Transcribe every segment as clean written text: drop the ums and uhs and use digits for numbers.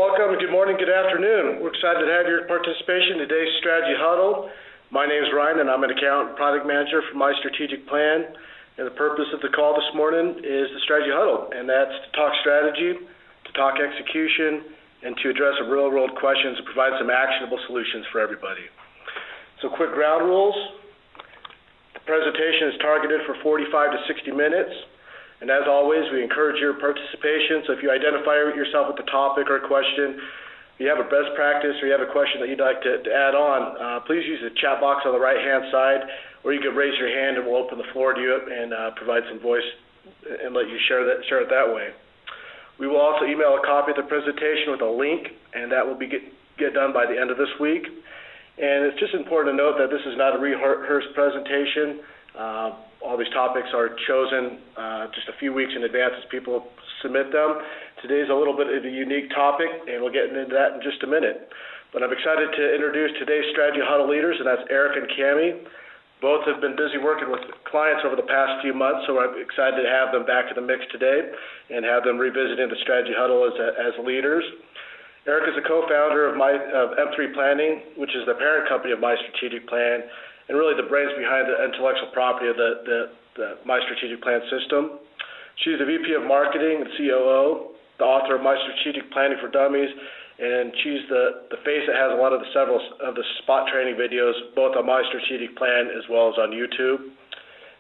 welcome. Good morning, good afternoon. We're excited to have your participation in today's Strategy Huddle. My name is Ryan, and I'm an account and product manager for MyStrategicPlan. And the purpose of the call this morning is the Strategy Huddle, and that's to talk strategy, to talk execution, and to address real-world questions and provide some actionable solutions for everybody. So quick ground rules. The presentation is targeted for 45 to 60 minutes. And as always, we encourage your participation. So if you identify yourself with the topic or question, if you have a best practice or you have a question that you'd like to add on, please use the chat box on the right-hand side, or you can raise your hand and we'll open the floor to you and provide some voice and let you share it that way. We will also email a copy of the presentation with a link, and that will be get done by the end of this week. And it's just important to note that this is not a rehearsed presentation. All these topics are chosen just a few weeks in advance as people submit them. Today's a little bit of a unique topic, and we'll get into that in just a minute. But I'm excited to introduce today's Strategy Huddle leaders, and that's Eric and Cami. Both have been busy working with clients over the past few months, so I'm excited to have them back to the mix today and have them revisiting the Strategy Huddle as leaders. Eric is a co-founder of M3 Planning, which is the parent company of MyStrategicPlan, and really the brains behind the intellectual property of the MyStrategicPlan system. She's the VP of Marketing and COO, the author of MyStrategic Planning for Dummies, and she's the face that has a lot of several of the spot training videos, both on MyStrategicPlan as well as on YouTube.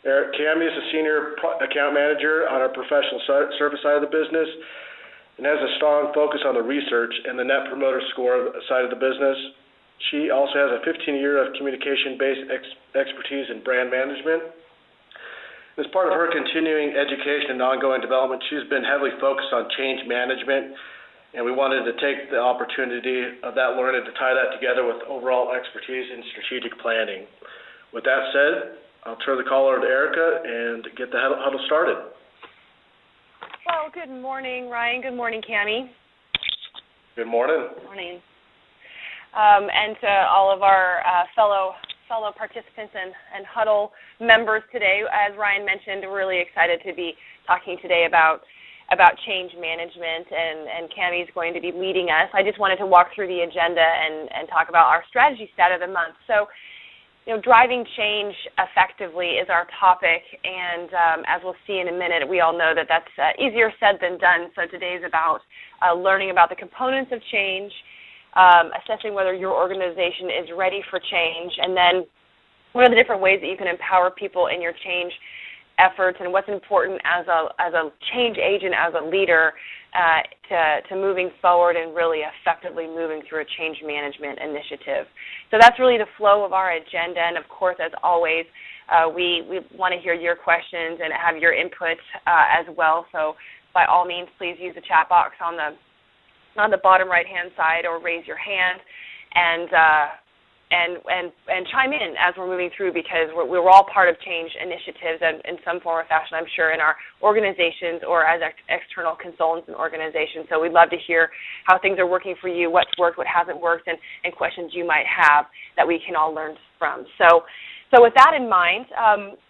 Cami is a senior account manager on our professional service side of the business and has a strong focus on the research and the Net Promoter Score side of the business. She also has a 15-year of communication-based expertise in brand management. As part of her continuing education and ongoing development, she's been heavily focused on change management, and we wanted to take the opportunity of that learning to tie that together with overall expertise in strategic planning. With that said, I'll turn the call over to Erica and get the huddle started. Well, good morning, Ryan. Good morning, Cami. Good morning. Good morning. And to all of our fellow participants and Huddle members today, as Ryan mentioned, we're really excited to be talking today about change management, and Cami's going to be leading us. I just wanted to walk through the agenda and talk about our strategy stat of the month. So, driving change effectively is our topic, and as we'll see in a minute, we all know that that's easier said than done. So today's about learning about the components of change, assessing whether your organization is ready for change, and then what are the different ways that you can empower people in your change efforts, and what's important as a change agent, as a leader, to moving forward and really effectively moving through a change management initiative. So that's really the flow of our agenda, and of course, as always, we want to hear your questions and have your input as well. So by all means, please use the chat box on the bottom right-hand side, or raise your hand and chime in as we're moving through, because we're all part of change initiatives in some form or fashion, I'm sure, in our organizations or as external consultants in organizations. So we'd love to hear how things are working for you, what's worked, what hasn't worked, and questions you might have that we can all learn from. So with that in mind,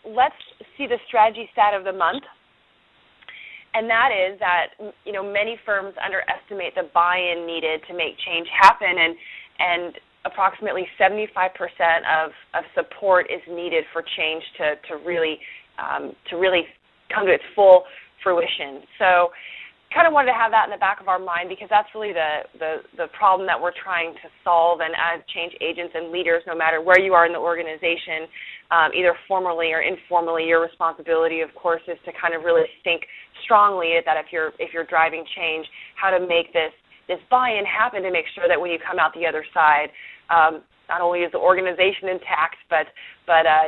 let's see the strategy stat of the month. And that is that, many firms underestimate the buy-in needed to make change happen, and approximately 75% of support is needed for change to really come to its full fruition. So kind of wanted to have that in the back of our mind, because that's really the problem that we're trying to solve. And as change agents and leaders, no matter where you are in the organization, either formally or informally, your responsibility, of course, is to kind of really think strongly that if you're driving change, how to make this buy-in happen, to make sure that when you come out the other side, not only is the organization intact, but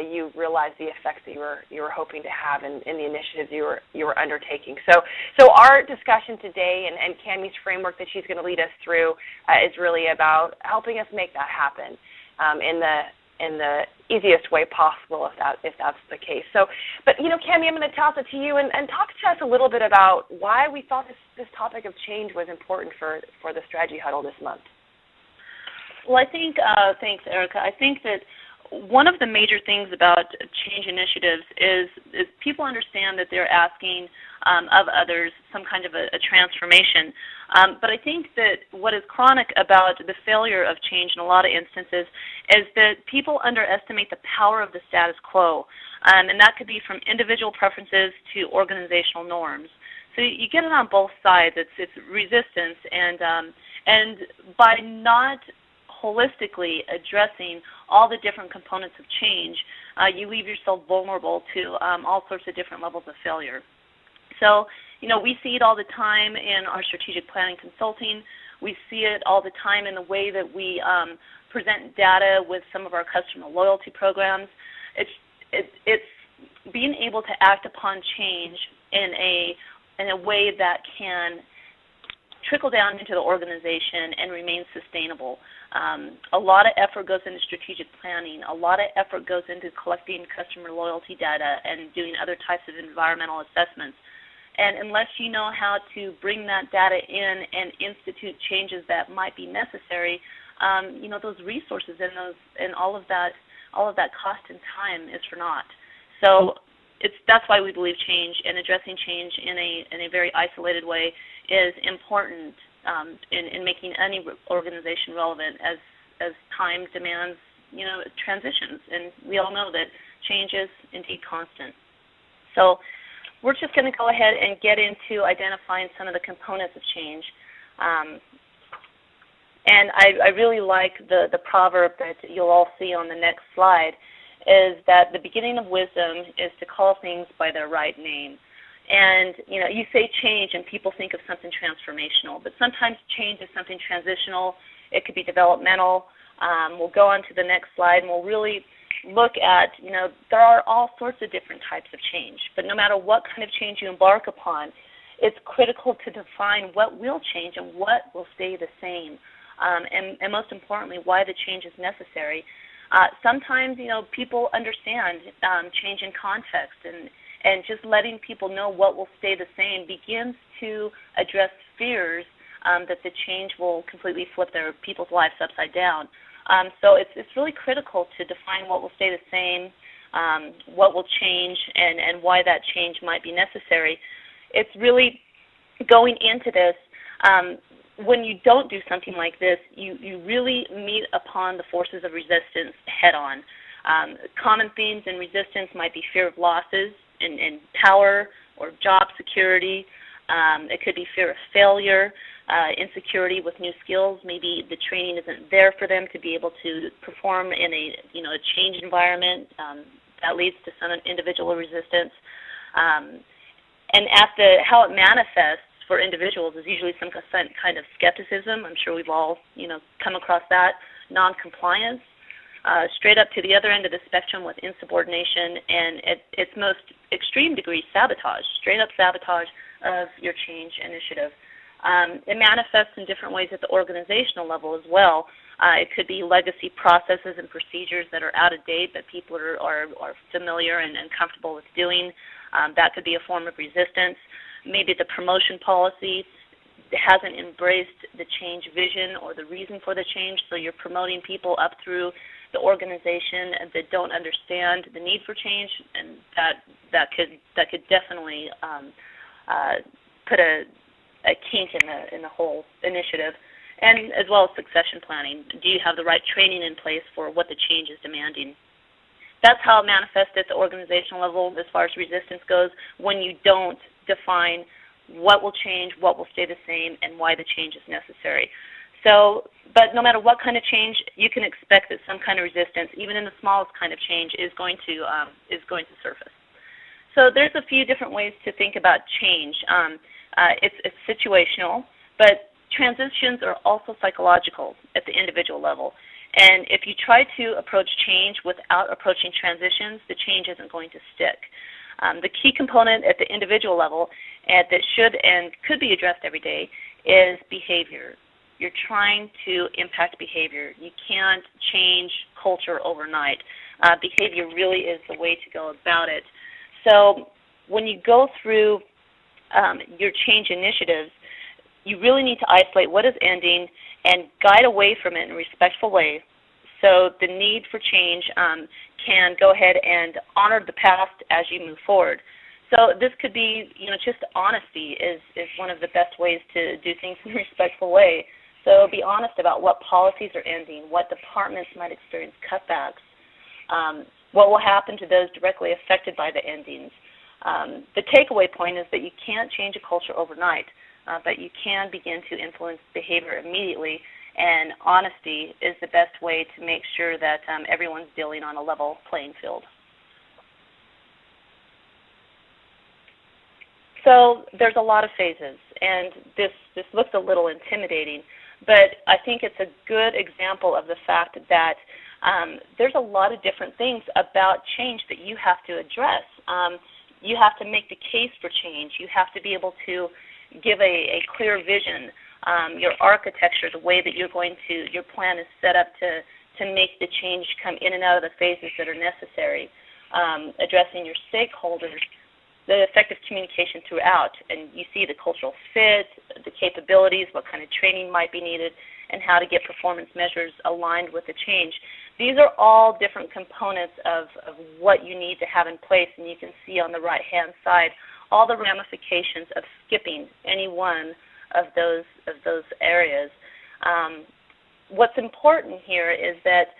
you realize the effects that you were hoping to have in the initiatives you were undertaking. So our discussion today and Cami's framework that she's going to lead us through is really about helping us make that happen in the easiest way possible, if that's the case. So, but Cami, I'm going to toss it to you and talk to us a little bit about why we thought this topic of change was important for the Strategy Huddle this month. Well, I think, thanks, Erica. I think that one of the major things about change initiatives is people understand that they're asking of others some kind of a transformation. But I think that what is chronic about the failure of change in a lot of instances is that people underestimate the power of the status quo, and that could be from individual preferences to organizational norms. So you get it on both sides. It's resistance, and by not holistically addressing all the different components of change, you leave yourself vulnerable to all sorts of different levels of failure. So, we see it all the time in our strategic planning consulting. We see it all the time in the way that we present data with some of our customer loyalty programs. It's being able to act upon change in a way that can trickle down into the organization and remain sustainable. A lot of effort goes into strategic planning. A lot of effort goes into collecting customer loyalty data and doing other types of environmental assessments. And unless you know how to bring that data in and institute changes that might be necessary, those resources and all of that cost and time is for naught. So that's why we believe change and addressing change in a very isolated way is important in making any organization relevant as time demands, transitions. And we all know that change is indeed constant. So we're just going to go ahead and get into identifying some of the components of change. And I really like the proverb that you'll all see on the next slide, is that the beginning of wisdom is to call things by their right name. And, you say change and people think of something transformational, but sometimes change is something transitional. It could be developmental. We'll go on to the next slide and we'll really look at, there are all sorts of different types of change, but no matter what kind of change you embark upon, it's critical to define what will change and what will stay the same, and most importantly, why the change is necessary. Sometimes, people understand change in context, and just letting people know what will stay the same begins to address fears that the change will completely flip their people's lives upside down. So it's really critical to define what will stay the same, what will change, and why that change might be necessary. It's really going into this, when you don't do something like this, you really meet upon the forces of resistance head on. Common themes in resistance might be fear of losses in power or job security. It could be fear of failure, insecurity with new skills. Maybe the training isn't there for them to be able to perform in a change environment. That leads to some individual resistance. And how it manifests for individuals is usually some kind of skepticism. I'm sure we've all come across that. Non-compliance. Straight up to the other end of the spectrum with insubordination, and at its most extreme degree, sabotage, straight-up sabotage of your change initiative. It manifests in different ways at the organizational level as well. It could be legacy processes and procedures that are out of date that people are familiar and comfortable with doing. That could be a form of resistance. Maybe the promotion policy hasn't embraced the change vision or the reason for the change, so you're promoting people up through the organization that don't understand the need for change, and that could definitely put a kink in the whole initiative. And as well as succession planning. Do you have the right training in place for what the change is demanding? That's how it manifests at the organizational level as far as resistance goes, when you don't define what will change, what will stay the same, and why the change is necessary. So, but no matter what kind of change, you can expect that some kind of resistance, even in the smallest kind of change, is going to surface. So there's a few different ways to think about change. It's situational, but transitions are also psychological at the individual level. And if you try to approach change without approaching transitions, the change isn't going to stick. The key component at the individual level that should and could be addressed every day is behavior. You're trying to impact behavior. You can't change culture overnight. Behavior really is the way to go about it. So when you go through your change initiatives, you really need to isolate what is ending and guide away from it in a respectful way So the need for change can go ahead and honor the past as you move forward. So this could be, just honesty is one of the best ways to do things in a respectful way. So be honest about what policies are ending, what departments might experience cutbacks, what will happen to those directly affected by the endings. The takeaway point is that you can't change a culture overnight, but you can begin to influence behavior immediately, and honesty is the best way to make sure that everyone's dealing on a level playing field. So there's a lot of phases, and this looks a little intimidating, but I think it's a good example of the fact that there's a lot of different things about change that you have to address. You have to make the case for change. You have to be able to give a clear vision. Your architecture, the way that your plan is set up to make the change come in and out of the phases that are necessary. Addressing your stakeholders, the effective communication throughout, and you see the cultural fit, the capabilities, what kind of training might be needed, and how to get performance measures aligned with the change. These are all different components of what you need to have in place, and you can see on the right-hand side all the ramifications of skipping any one of those areas. What's important here is that,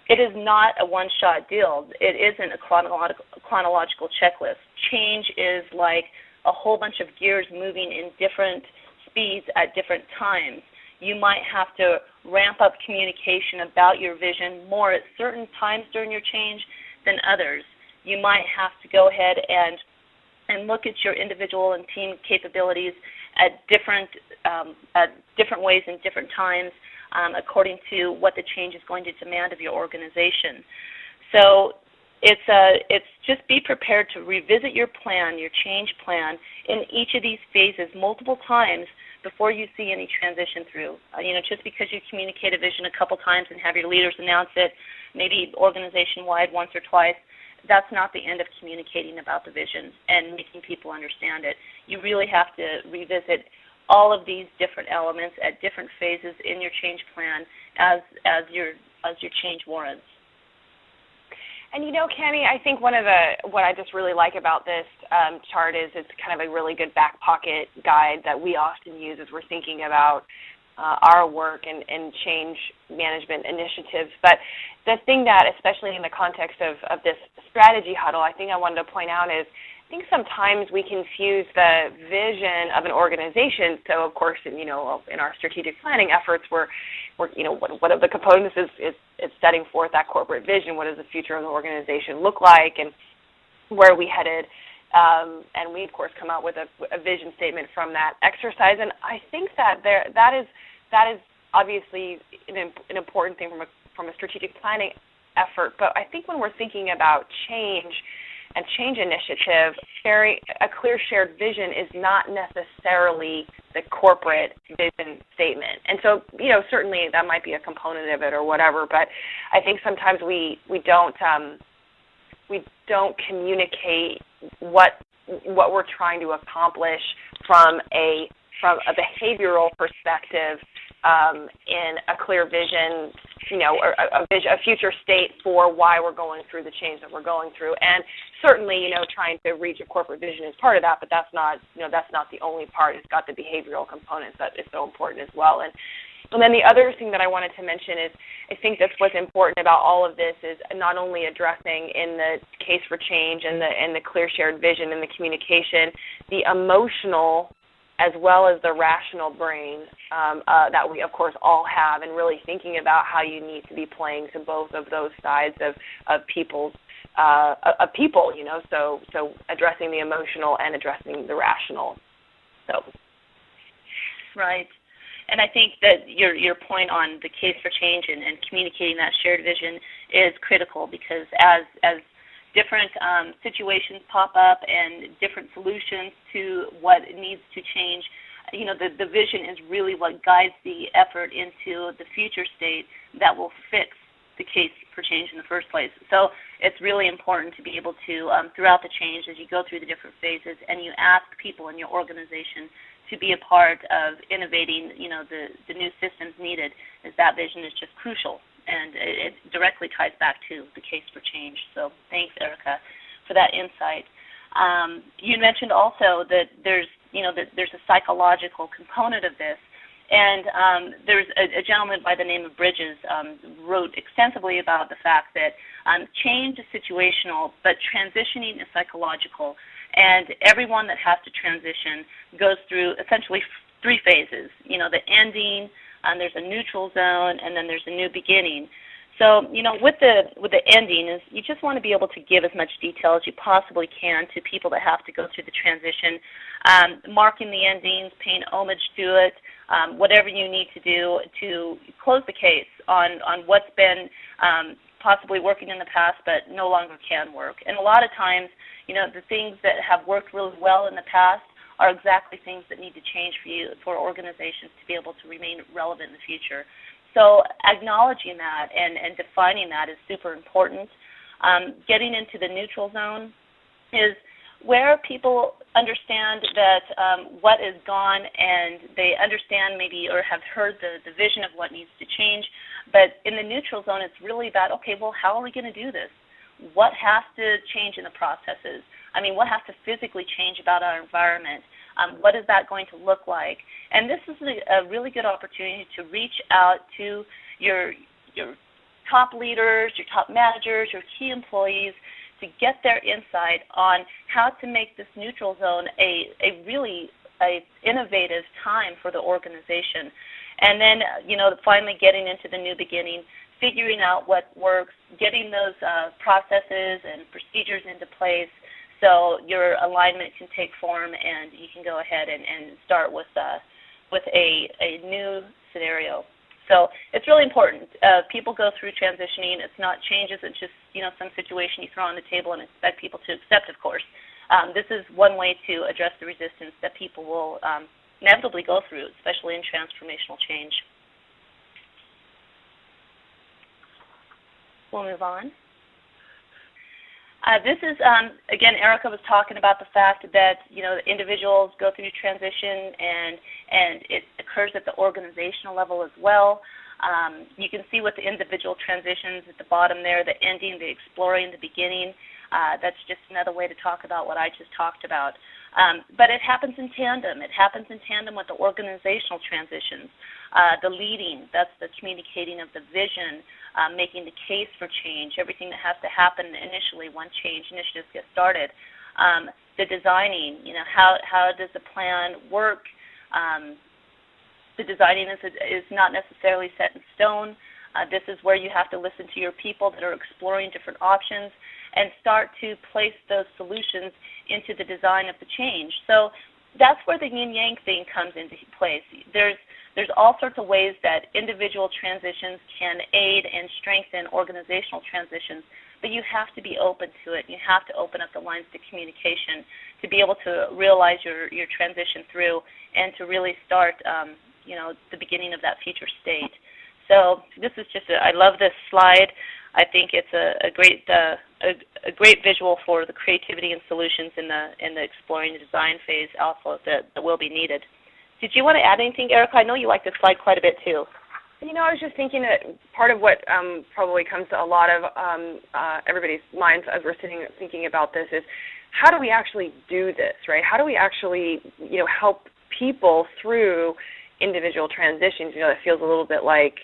it is not a one-shot deal. It isn't a chronological checklist. Change is like a whole bunch of gears moving in different speeds at different times. You might have to ramp up communication about your vision more at certain times during your change than others. You might have to go ahead and look at your individual and team capabilities at different ways and different times, according to what the change is going to demand of your organization. So it's just be prepared to revisit your plan, your change plan, in each of these phases multiple times before you see any transition through. Just because you communicate a vision a couple times and have your leaders announce it, maybe organization-wide once or twice, that's not the end of communicating about the vision and making people understand it. You really have to revisit all of these different elements at different phases in your change plan as your change warrants. And Cami, I think what I just really like about this chart is it's kind of a really good back pocket guide that we often use as we're thinking about our work and change management initiatives. But the thing that, especially in the context of this strategy huddle, I think I wanted to point out is I think sometimes we confuse the vision of an organization. So, of course, in our strategic planning efforts, we're what of the components is setting forth that corporate vision. What does the future of the organization look like, and where are we headed? And we, of course, come out with a vision statement from that exercise. And I think that that is obviously an important thing from a strategic planning effort. But I think when we're thinking about change and change initiative, a clear shared vision is not necessarily the corporate vision statement. And so, certainly that might be a component of it or whatever, but I think sometimes we don't communicate what we're trying to accomplish from a behavioral perspective in a clear vision, or a future state for why we're going through the change that we're going through. And certainly, trying to reach a corporate vision is part of that, but that's not the only part. It's got the behavioral components that is so important as well. And then the other thing that I wanted to mention is I think that's what's important about all of this is not only addressing in the case for change and the clear shared vision and the communication, the emotional as well as the rational brain that we, of course, all have, and really thinking about how you need to be playing to both of those sides of people, so addressing the emotional and addressing the rational. So, right. And I think that your point on the case for change and communicating that shared vision is critical, because as different situations pop up and different solutions to what needs to change, the vision is really what guides the effort into the future state that will fix the case for change in the first place. So it's really important to be able to, throughout the change, as you go through the different phases, and you ask people in your organization to be a part of innovating, the new systems needed, as that vision is just crucial and it directly ties back to the case for change. So thanks, Erica, for that insight. You mentioned also that there's a psychological component of this, and there's a gentleman by the name of Bridges wrote extensively about the fact that change is situational, but transitioning is psychological, and everyone that has to transition goes through essentially three phases. The ending, there's a neutral zone, and then there's a new beginning. So, with the ending is you just want to be able to give as much detail as you possibly can to people that have to go through the transition, marking the endings, paying homage to it, whatever you need to do to close the case on what's been possibly working in the past but no longer can work. And a lot of times, the things that have worked really well in the past are exactly things that need to change for organizations to be able to remain relevant in the future. So acknowledging that and defining that is super important. Getting into the neutral zone is where people understand that what is gone, and they understand maybe or have heard the vision of what needs to change. But in the neutral zone, it's really about, okay, well, how are we going to do this? What has to change in the processes? What has to physically change about our environment? What is that going to look like? And this is a really good opportunity to reach out to your top leaders, your top managers, your key employees to get their insight on how to make this neutral zone a really innovative time for the organization. And then, finally getting into the new beginning, figuring out what works, getting those processes and procedures into place, so your alignment can take form and you can go ahead and start with a new scenario. So it's really important. People go through transitioning. It's not changes. It's just some situation you throw on the table and expect people to accept, of course. This is one way to address the resistance that people will inevitably go through, especially in transformational change. We'll move on. This is, again, Erica was talking about the fact that, individuals go through transition and it occurs at the organizational level as well. You can see with the individual transitions at the bottom there, the ending, the exploring, the beginning. That's just another way to talk about what I just talked about. But it happens in tandem. It happens in tandem with the organizational transitions. The leading, that's the communicating of the vision, making the case for change, everything that has to happen initially when change initiatives get started. The designing, how does the plan work? The designing is not necessarily set in stone. This is where you have to listen to your people that are exploring different options and start to place those solutions into the design of the change. So that's where the yin-yang thing comes into place. There's all sorts of ways that individual transitions can aid and strengthen organizational transitions, but you have to be open to it. You have to open up the lines to communication to be able to realize your transition through and to really start the beginning of that future state. So this is I love this slide. I think it's a great visual for the creativity and solutions in the exploring the design phase also that will be needed. Did you want to add anything, Erica? I know you like this slide quite a bit too. I was just thinking that part of what probably comes to a lot of everybody's minds as we're thinking about this is how do we actually do this, right? How do we actually help people through individual transitions? It feels a little bit like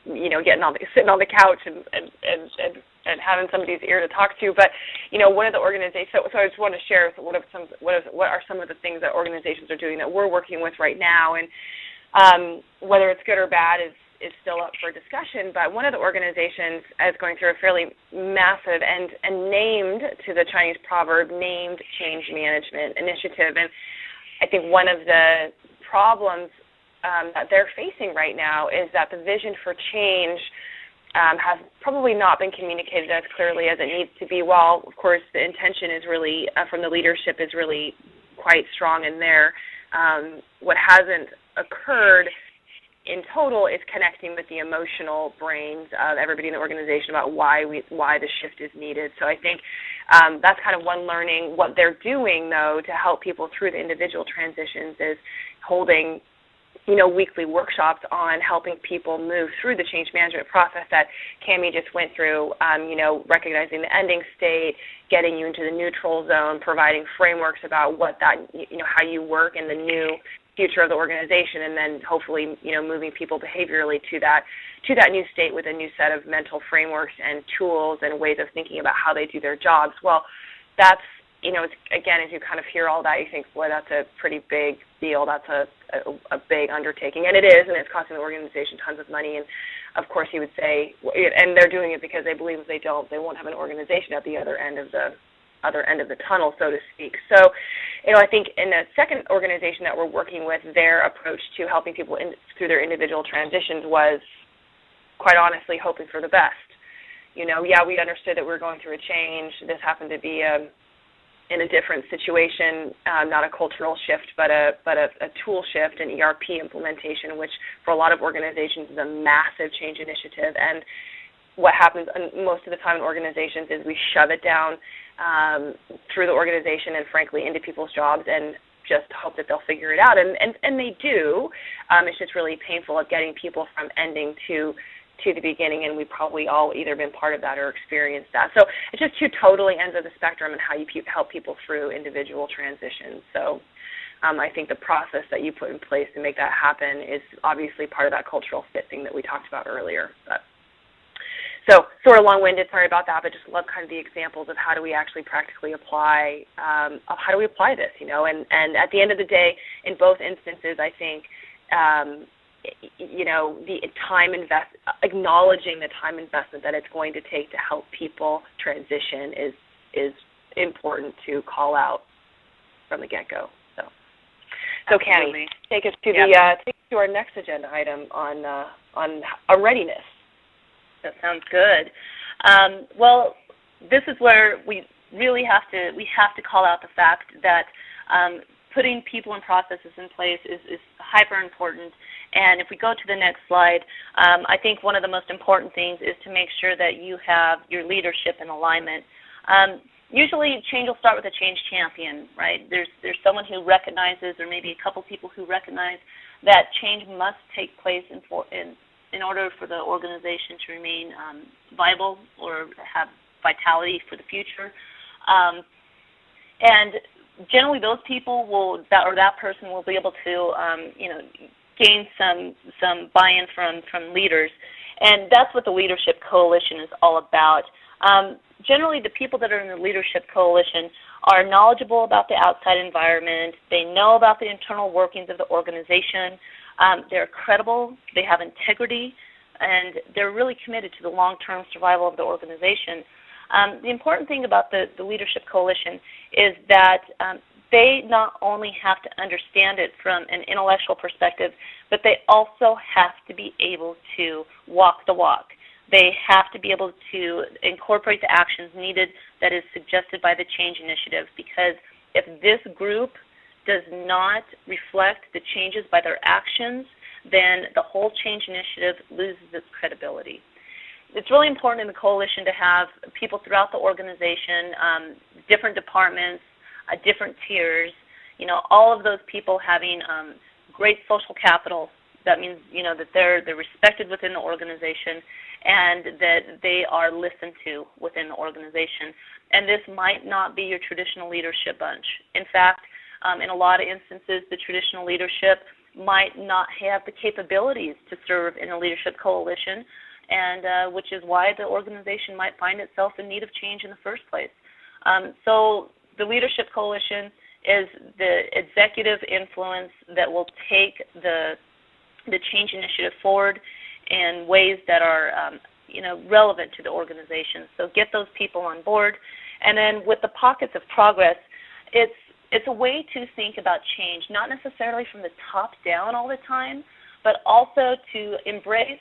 sitting on the couch and having somebody's ear to talk to. But one of the organizations. So I just want to share what are some of the things that organizations are doing that we're working with right now, and whether it's good or bad is still up for discussion. But one of the organizations is going through a fairly massive and named to the Chinese proverb named change management initiative, and I think one of the problems that they're facing right now is that the vision for change has probably not been communicated as clearly as it needs to be. While, of course, the intention is really, from the leadership, is really quite strong in there. What hasn't occurred in total is connecting with the emotional brains of everybody in the organization about why the shift is needed. So I think that's kind of one learning. What they're doing, though, to help people through the individual transitions is holding weekly workshops on helping people move through the change management process that Cammie just went through, recognizing the ending state, getting you into the neutral zone, providing frameworks about what that, how you work in the new future of the organization, and then hopefully, moving people behaviorally to that new state with a new set of mental frameworks and tools and ways of thinking about how they do their jobs. Well, that's, it's, again, as you kind of hear all that, you think, boy, that's a pretty big deal. That's a big undertaking, and it is, and it's costing the organization tons of money. And of course, you would say, and they're doing it because they believe if they don't, they won't have an organization at the other end of the tunnel, so to speak. So, I think in the second organization that we're working with, their approach to helping people through their individual transitions was, quite honestly, hoping for the best. We understood that we were going through a change. This happened to be in a different situation, not a cultural shift, but a tool shift, an ERP implementation, which for a lot of organizations is a massive change initiative. And what happens most of the time in organizations is we shove it down through the organization and, frankly, into people's jobs and just hope that they'll figure it out. And they do. It's just really painful of getting people from ending to the beginning, and we've probably all either been part of that or experienced that. So it's just two totally ends of the spectrum and how you help people through individual transitions. So I think the process that you put in place to make that happen is obviously part of that cultural fit thing that we talked about earlier. So sort of long-winded, sorry about that, but just love kind of the examples of how do we actually practically apply, this, and at the end of the day, in both instances, I think, the time acknowledging the time investment that it's going to take to help people transition is important to call out from the get-go. So Cammie, take us to our next agenda item on readiness. That sounds good. Well, this is where we really have to call out the fact that putting people and processes in place is hyper important. And if we go to the next slide, I think one of the most important things is to make sure that you have your leadership in alignment. Usually change will start with a change champion, right? There's someone who recognizes, or maybe a couple people who recognize that change must take place in order for the organization to remain viable or have vitality for the future. And generally those people that person will be able to, gain some buy-in from leaders, and that's what the Leadership Coalition is all about. Generally, the people that are in the Leadership Coalition are knowledgeable about the outside environment. They know about the internal workings of the organization. They're credible. They have integrity, and they're really committed to the long-term survival of the organization. The important thing about the Leadership Coalition is that they not only have to understand it from an intellectual perspective, but they also have to be able to walk the walk. They have to be able to incorporate the actions needed that is suggested by the change initiative, because if this group does not reflect the changes by their actions, then the whole change initiative loses its credibility. It's really important in the coalition to have people throughout the organization, different departments, different tiers, all of those people having great social capital. That means, that they're respected within the organization and that they are listened to within the organization. And this might not be your traditional leadership bunch. In fact, in a lot of instances, the traditional leadership might not have the capabilities to serve in a leadership coalition, and which is why the organization might find itself in need of change in the first place. So the Leadership Coalition is the executive influence that will take the change initiative forward in ways that are relevant to the organization. So get those people on board. And then with the pockets of progress, it's a way to think about change, not necessarily from the top down all the time, but also to embrace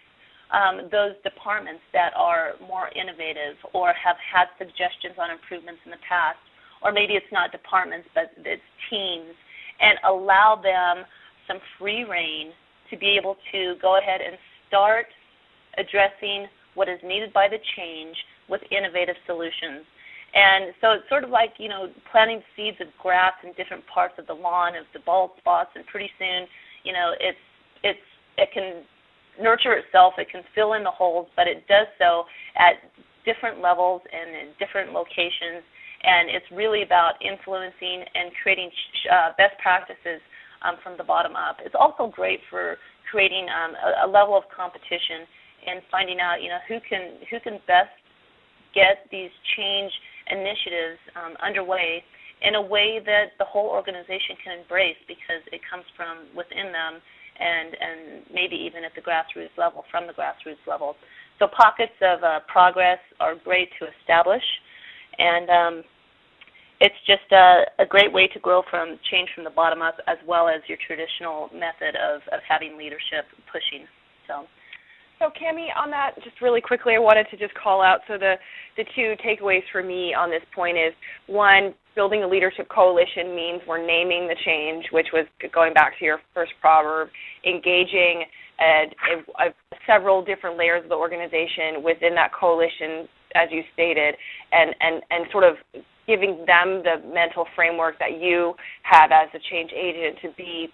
those departments that are more innovative or have had suggestions on improvements in the past. Or maybe it's not departments, but it's teams, and allow them some free rein to be able to go ahead and start addressing what is needed by the change with innovative solutions. And so it's sort of like, planting seeds of grass in different parts of the lawn, of the bald spots, and pretty soon, it's it can nurture itself, it can fill in the holes, but it does so at different levels and in different locations, and it's really about influencing and creating best practices from the bottom up. It's also great for creating a level of competition and finding out, who can best get these change initiatives underway in a way that the whole organization can embrace, because it comes from within them and maybe even at the grassroots level, from the grassroots level. So pockets of progress are great to establish, and it's just a great way to grow from change from the bottom up, as well as your traditional method of having leadership pushing. So Cami, on that, just really quickly, I wanted to just call out, so the two takeaways for me on this point is, one, building a leadership coalition means we're naming the change, which was going back to your first proverb, engaging several different layers of the organization within that coalition, as you stated, and sort of giving them the mental framework that you have as a change agent to be,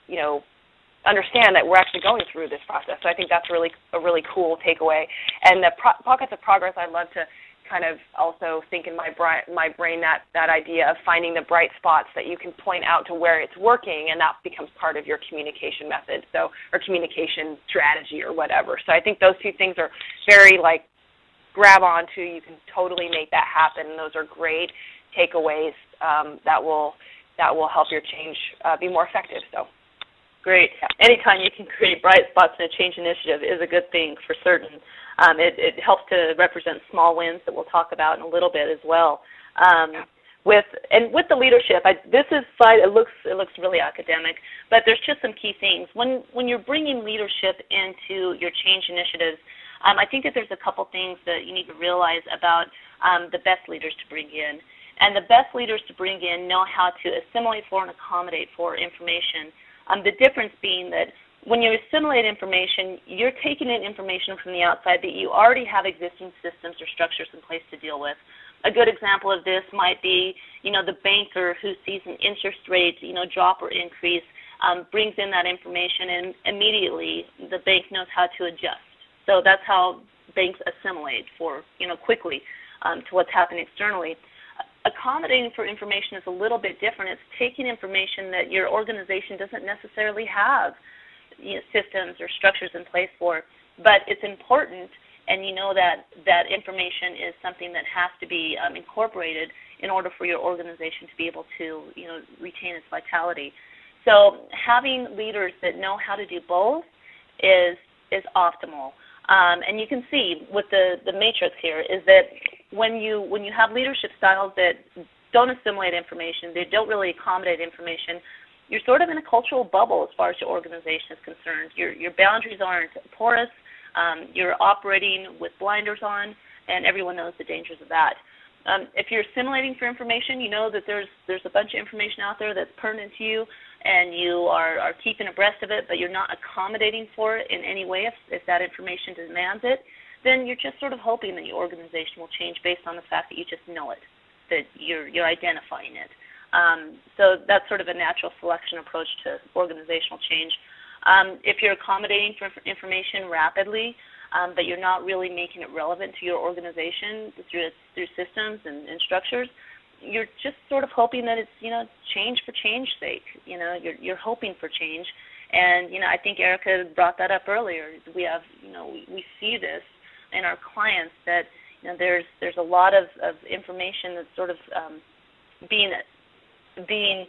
understand that we're actually going through this process. So I think that's a really cool takeaway. And the pockets of progress, I love to kind of also think in my brain that idea of finding the bright spots that you can point out to where it's working, and that becomes part of your communication method, or communication strategy or whatever. So I think those two things are very grab onto. You can totally make that happen, and those are great takeaways that will help your change be more effective. So. Great. Anytime you can create bright spots in a change initiative is a good thing, for certain. It helps to represent small wins that we'll talk about in a little bit as well. With the leadership, this slide, it looks really academic, but there's just some key things. When you're bringing leadership into your change initiatives, I think that there's a couple things that you need to realize about the best leaders to bring in. And the best leaders to bring in know how to assimilate for and accommodate for information. The difference being that when you assimilate information, you're taking in information from the outside that you already have existing systems or structures in place to deal with. A good example of this might be, the banker who sees an interest rate, drop or increase, brings in that information, and immediately the bank knows how to adjust. So that's how banks assimilate quickly to what's happening externally. Accommodating for information is a little bit different. It's taking information that your organization doesn't necessarily have systems or structures in place for, but it's important, and that information is something that has to be incorporated in order for your organization to be able to retain its vitality. So having leaders that know how to do both is optimal. And you can see with the matrix here is that when you have leadership styles that don't assimilate information, they don't really accommodate information, you're sort of in a cultural bubble as far as your organization is concerned. Your boundaries aren't porous. You're operating with blinders on, and everyone knows the dangers of that. If you're assimilating for information, you know that there's a bunch of information out there that's pertinent to you, and you are keeping abreast of it, but you're not accommodating for it in any way if that information demands it, then you're just sort of hoping that your organization will change based on the fact that you just know it, that you're identifying it. So that's sort of a natural selection approach to organizational change. If you're accommodating for information rapidly, but you're not really making it relevant to your organization through systems and structures, you're just sort of hoping that it's change for change's sake. You're hoping for change, and I think Erica brought that up earlier. We have we see this in our clients that there's a lot of information that's sort of being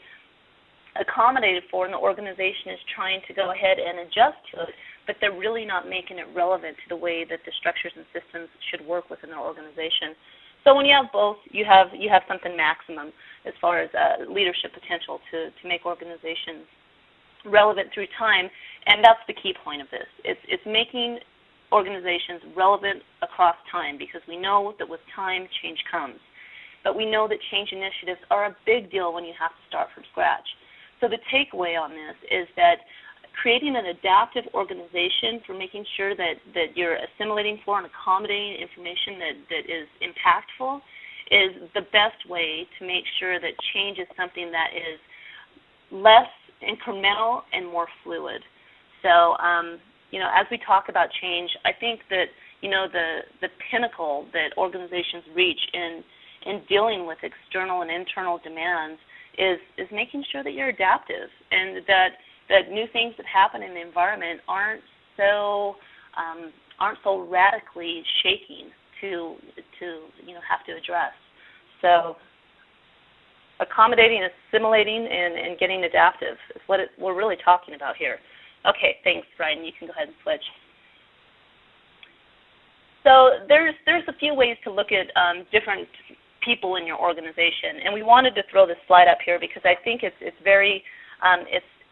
accommodated for, and the organization is trying to go ahead and adjust to it, but they're really not making it relevant to the way that the structures and systems should work within their organization. So when you have both, you have something maximum as far as leadership potential to make organizations relevant through time, and that's the key point of this. It's making organizations relevant across time, because we know that with time, change comes. But we know that change initiatives are a big deal when you have to start from scratch. So the takeaway on this is that creating an adaptive organization for making sure that you're assimilating for and accommodating information that is impactful is the best way to make sure that change is something that is less incremental and more fluid. so, as we talk about change, I think that, the pinnacle that organizations reach in dealing with external and internal demands is making sure that you're adaptive, and that new things that happen in the environment aren't so radically shaking to have to address. So accommodating, assimilating, and getting adaptive is what we're really talking about here. Okay, thanks, Brian. You can go ahead and switch. So there's a few ways to look at different people in your organization, and we wanted to throw this slide up here because I think it's very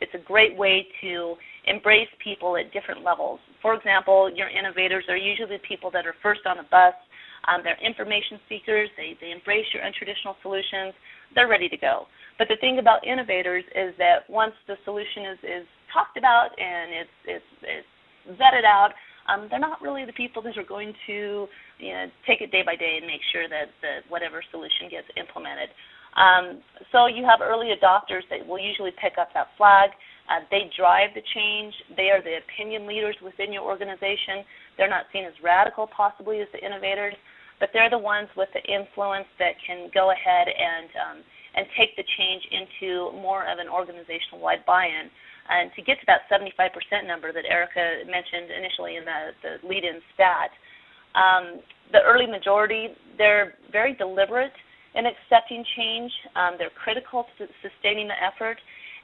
it's a great way to embrace people at different levels. For example, your innovators are usually the people that are first on the bus. They're information seekers. They embrace your untraditional solutions. They're ready to go. But the thing about innovators is that once the solution is talked about and it's vetted out, they're not really the people that are going to take it day by day and make sure that whatever solution gets implemented. So you have early adopters that will usually pick up that flag. They drive the change. They are the opinion leaders within your organization. They're not seen as radical possibly as the innovators, but they're the ones with the influence that can go ahead and take the change into more of an organizational-wide buy-in. And to get to that 75% number that Erica mentioned initially in the lead-in stat, the early majority, they're very deliberate in accepting change. They're critical to sustaining the effort,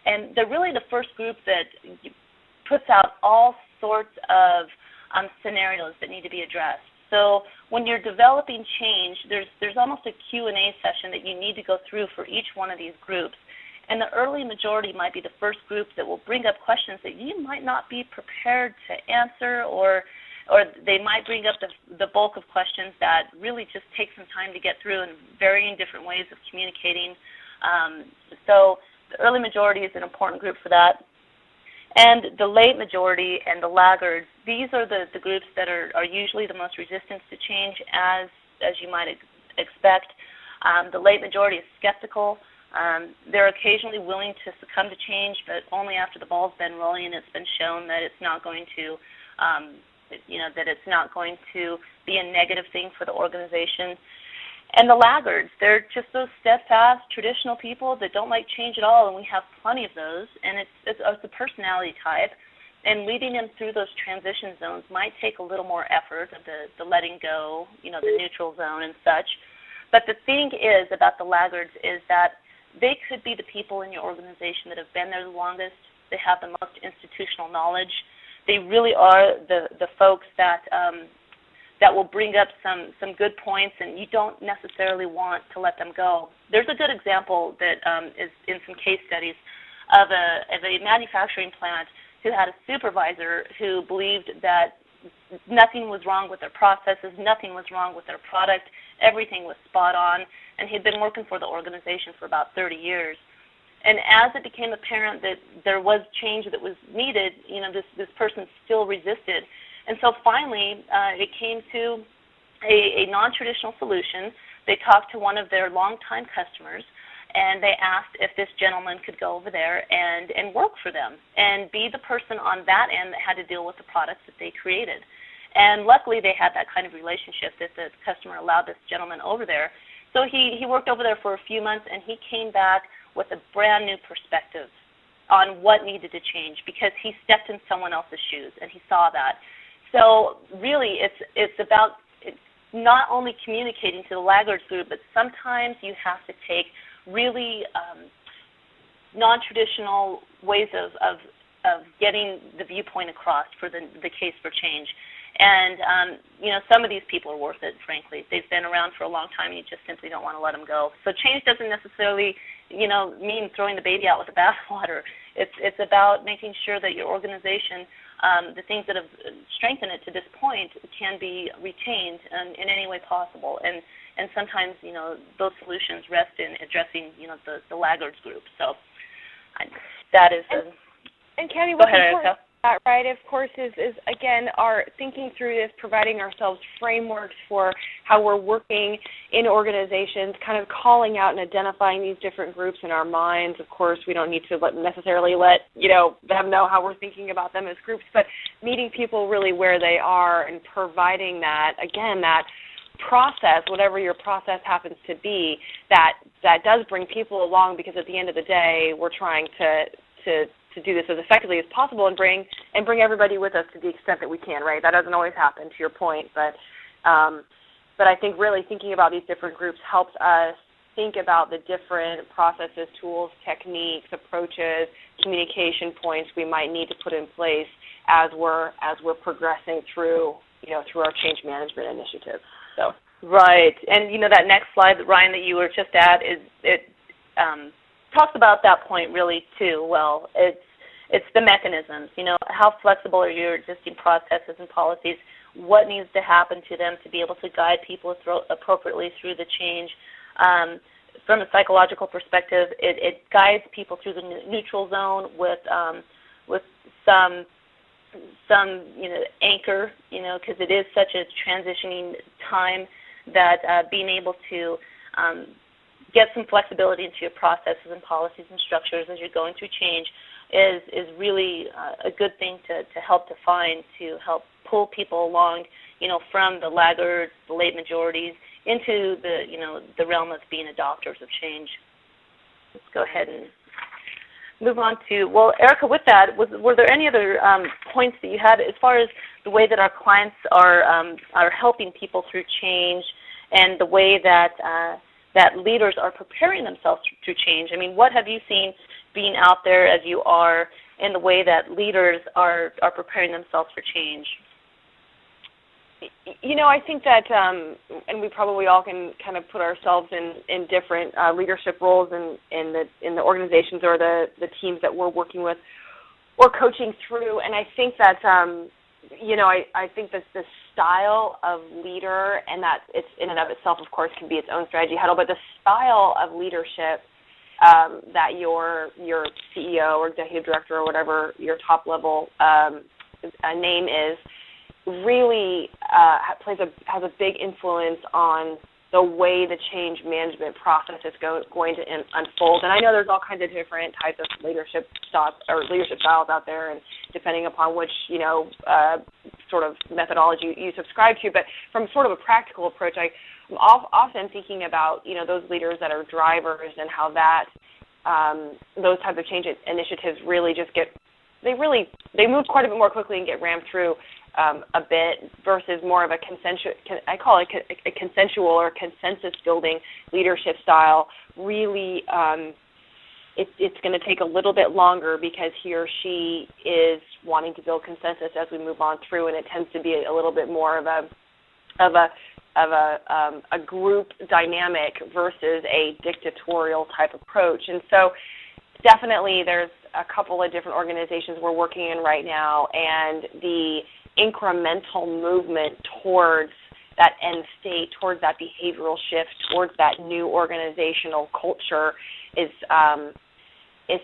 and they're really the first group that puts out all sorts of scenarios that need to be addressed. So when you're developing change, there's almost a Q&A session that you need to go through for each one of these groups. And the early majority might be the first group that will bring up questions that you might not be prepared to answer, or they might bring up the bulk of questions that really just take some time to get through in varying different ways of communicating. So the early majority is an important group for that. And the late majority and the laggards, these are the groups that are usually the most resistant to change, as you might expect. The late majority is skeptical. They're occasionally willing to succumb to change, but only after the ball's been rolling and it's been shown that it's not going to, that it's not going to be a negative thing for the organization. And the laggards, they're just those steadfast, traditional people that don't like change at all, and we have plenty of those, and it's a personality type. And leading them through those transition zones might take a little more effort, the letting go, the neutral zone and such. But the thing is about the laggards is that they could be the people in your organization that have been there the longest. They have the most institutional knowledge. They really are the folks that will bring up some good points, and you don't necessarily want to let them go. There's a good example that is in some case studies of a manufacturing plant who had a supervisor who believed that nothing was wrong with their processes, nothing was wrong with their product, everything was spot on, and he'd been working for the organization for about 30 years. And as it became apparent that there was change that was needed, this person still resisted. And so finally, it came to a non-traditional solution. They talked to one of their longtime customers, and they asked if this gentleman could go over there and work for them and be the person on that end that had to deal with the products that they created. And luckily, they had that kind of relationship that the customer allowed this gentleman over there. So he worked over there for a few months, and he came back with a brand new perspective on what needed to change because he stepped in someone else's shoes, and he saw that. So really, it's about not only communicating to the laggards group, but sometimes you have to take really non-traditional ways of getting the viewpoint across for the case for change. And, some of these people are worth it, frankly. They've been around for a long time, and you just simply don't want to let them go. So change doesn't necessarily, mean throwing the baby out with the bathwater. It's about making sure that your organization, the things that have strengthened it to this point, can be retained in any way possible. And sometimes, those solutions rest in addressing, the laggards group. So that is And Candy, go ahead, Erica. that, right, of course, is again, our thinking through this, providing ourselves frameworks for how we're working in organizations, kind of calling out and identifying these different groups in our minds. Of course, we don't need to necessarily let them know how we're thinking about them as groups, but meeting people really where they are and providing that, again, that process, whatever your process happens to be, that does bring people along, because at the end of the day, we're trying to do this as effectively as possible and bring everybody with us to the extent that we can, right? That doesn't always happen, to your point, but I think really thinking about these different groups helps us think about the different processes, tools, techniques, approaches, communication points we might need to put in place as we're progressing through our change management initiative. So. Right, and that next slide, Ryan, that you were just at, talks about that point really too. Well, it's the mechanisms. How flexible are your existing processes and policies? What needs to happen to them to be able to guide people appropriately through the change? From a psychological perspective, it guides people through the neutral zone with some anchor, because it is such a transitioning time that being able to get some flexibility into your processes and policies and structures as you're going through change is really a good thing to help define, to help pull people along, from the laggards, the late majorities, into the realm of being adopters of change. Let's go ahead and move on to, well, Erica, with that, were there any other points that you had as far as the way that our clients are helping people through change and the way that leaders are preparing themselves through change? I mean, what have you seen being out there as you are in the way that leaders are preparing themselves for change? I think that, and we probably all can kind of put ourselves in different leadership roles in the organizations or the teams that we're working with or coaching through. And I think that, I think that the style of leader, and that it's in and of itself, of course, can be its own strategy huddle, but the style of leadership that your CEO or executive director or whatever your top level name is really has a big influence on the way the change management process is going to unfold. And I know there's all kinds of different types of leadership styles out there, and depending upon which sort of methodology you subscribe to. But from sort of a practical approach, I'm often thinking about those leaders that are drivers and how that those types of change initiatives really just they move quite a bit more quickly and get rammed through a bit versus more of a I call it a consensual or consensus building leadership style. Really, it's going to take a little bit longer because he or she is wanting to build consensus as we move on through, and it tends to be a little bit more of a group dynamic versus a dictatorial type approach. And so definitely there's a couple of different organizations we're working in right now, and the incremental movement towards that end state, towards that behavioral shift, towards that new organizational culture is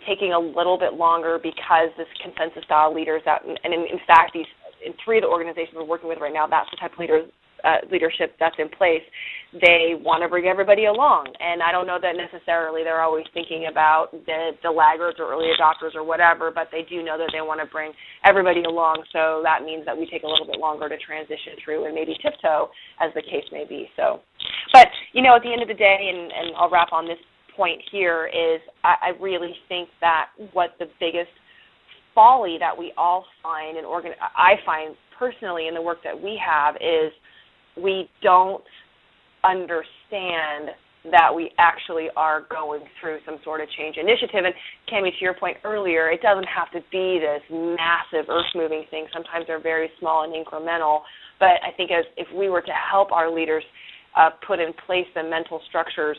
taking a little bit longer because this consensus style leaders and in fact in three of the organizations we're working with right now, that's the type of leadership that's in place. They want to bring everybody along, and I don't know that necessarily they're always thinking about the laggards or early adopters or whatever, but they do know that they want to bring everybody along, so that means that we take a little bit longer to transition through and maybe tiptoe, as the case may be. So, but, at the end of the day, and I'll wrap on this point here, is I really think that what the biggest folly that we all find, and I find personally in the work that we have, is we don't understand that we actually are going through some sort of change initiative. And Cammie, to your point earlier, it doesn't have to be this massive earth-moving thing. Sometimes they're very small and incremental. But I think if we were to help our leaders put in place the mental structures